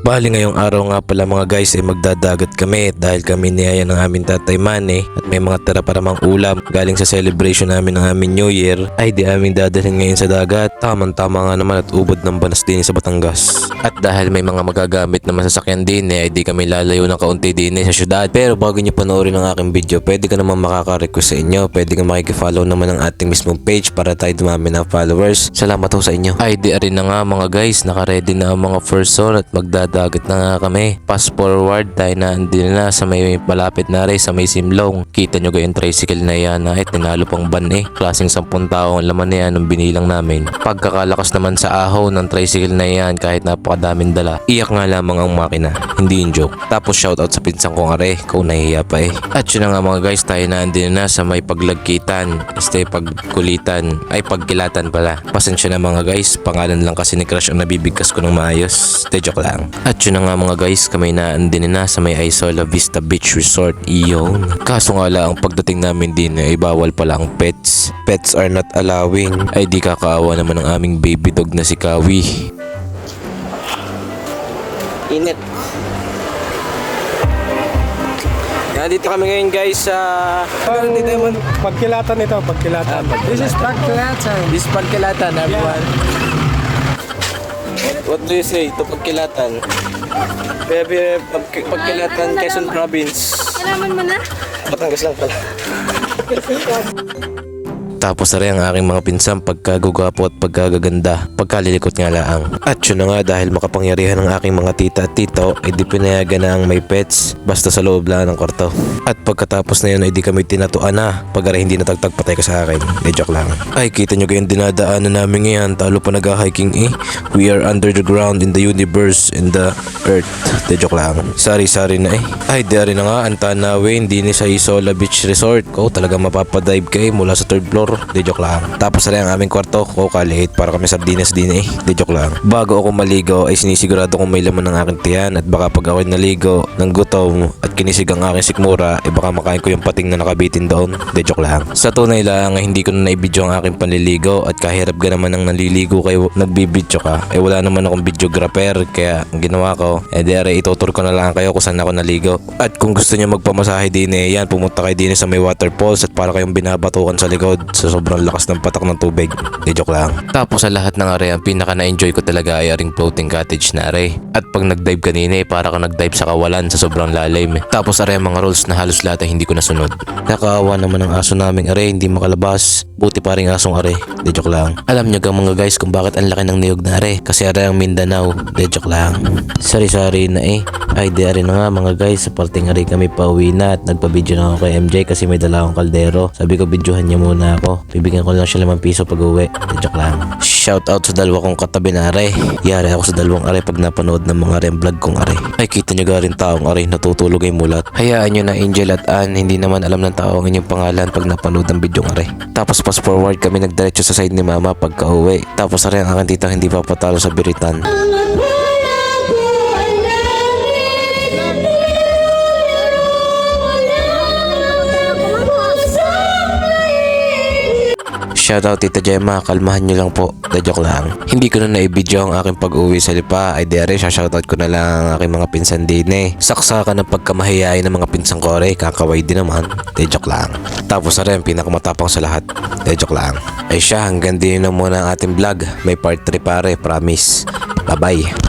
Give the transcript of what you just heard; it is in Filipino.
Bali ngayong araw nga pala mga guys ay magdadagat kami dahil kami niyaya ng aming tatay Manny at may mga tira para mang ulam galing sa celebration namin ng aming New Year ay di aming dadalhin ngayon sa dagat. Tamang-tama nga naman at ubod ng banas din sa Batangas. At dahil may mga magagamit na masasakyan din ay di kami lalayo ng kaunti din sa syudad. Pero bago nyo panoorin ang aking video, pwede ka naman makaka-request sa inyo. Pwede ka makikifollow naman ang ating mismong page para tayo dumami ng followers. Salamat ho sa inyo. Ay di rin na nga mga guys, naka-ready na ang mga first zone at magdadagat na nga kami. Fast forward tayo na andin na sa may malapit na rin sa may Simlong. Kita nyo yung tricycle na yan na tinalo pang ban Klaseng 10 tao ang laman na yan nung binilang namin. Pagkakalakas naman sa ahaw ng tricycle na yan kahit napakadaming dala. Iyak nga lamang ang makina. Hindi yung joke. Tapos shoutout sa pinsang kong are. Kung nahihiya pa At yun na nga mga guys, tayo na andin na sa may paglagkitan. Pagkulitan. Ay pagkilatan pala. Pasensya na mga guys. Pangalan lang kasi ni Crush ang nabibigkas ko ng maayos. Joke lang. At yun na nga mga guys, kami na andin na sa may Isola Vista Beach Resort. Iyon. Kaso nga lang, pagdating namin din ay bawal pala ang pets. Pets are not allowing. Ay di kakaawa naman ang aming baby dog na si Kawi. Init. Dito kami ngayon guys sa Pagkilatan ito, pagkilatan. This is pagkilatan. This Pagkilatan, everyone. What do you say to Pagkilatan? Baby, Pagkilatan, Quezon Province. Alaman mo na? Batangas lang pala. Tapos na rin ang aking mga pinsang pagkagugwapo at pagkagaganda, pagkalilikot nga laang. At yun na nga, dahil makapangyarihan ng aking mga tita at tito ay di pinayagan na ang may pets basta sa loob lang ng kwarto. At pagkatapos na yun ay di kami tinatuan na pagkara hindi natagtagpatay ka sa akin. Joke lang. Ay kita nyo kayong dinadaanan namin ngayon, talo pa nag-hiking We are under the ground in the universe in the earth. Joke lang. Sorry na Ay di rin na nga, ang tanawin din sa Isola Beach Resort. Ko talagang mapapadive kayo mula sa 3rd floor. Joke lang. Tapos na rin ang aming kwarto. Kaliit para kami sardinas din Joke lang. Bago ako maligo ay sinisigurado kong may laman ng aking tiyan at baka pag ako'y naligo ng gutom at kinisig ang aking sikmura ay baka makain ko yung pating na nakabitin doon. Joke lang. Sa tunay lang ay hindi ko na naibidyo ang aking panliligo at kahirap ka naman ang naliligo kayo nagbibidyo ka ay wala naman akong videographer kaya ang ginawa ko itutur ko na lang kayo kung saan ako naligo. At kung gusto niyo magpamasahe din yan, pumunta kayo din sa may waterfalls at para kayong binabatukan sa likod sa sobrang lakas ng patak ng tubig. Joke lang. Tapos sa lahat ng are, ang pinaka na-enjoy ko talaga ay aring floating cottage na are. At pag nag-dive kanina para ka nag-dive sa kawalan sa sobrang lalim. Tapos are mga rules na halos lahat ay hindi ko nasunod. Nakakaawa naman ang aso naming are, hindi makalabas. Buti pa rin asong are. Joke lang. Alam nyo gang mga guys kung bakit ang laki ng niyog na are. Kasi are ang Mindanao. Joke lang. Sari-sari na Ay di rin na nga mga guys, sa parting are kami pauwi na at nagpa-video na ako kay MJ kasi may dala akong kaldero. Sabi ko videohan niya muna ako. Bibigyan ko lang siya 5 piso pag uwi. Joke lang. Shout out sa dalawa kong katabi na are. Yari ako sa dalawang are pag napanood ng mga vlog kong are. Ay kita nyo garin taong are natutulog ay mulat. Hayaan nyo na Angel at Ann, hindi naman alam ng tao ang inyong pangalan pag napanood ng video ng are. Tapos fast forward kami nagdiretso sa side ni mama pagka uwi. Tapos are ang aking titang hindi papatalo sa biritan. Shoutout Tita Gemma, kalmahan nyo lang po. Joke lang. Hindi ko na naibidyo ang aking pag-uwi sa Lipa. Ay dere, shoutout ko na lang ang aking mga pinsan din Saksakan ng pagkamahiyain ng mga pinsan ko kakaway din naman. Joke lang. Tapos na rin, pinakamatapang sa lahat. Joke lang. Ay siya, hanggang din na muna ang ating vlog. May part 3 pare, promise. Bye bye.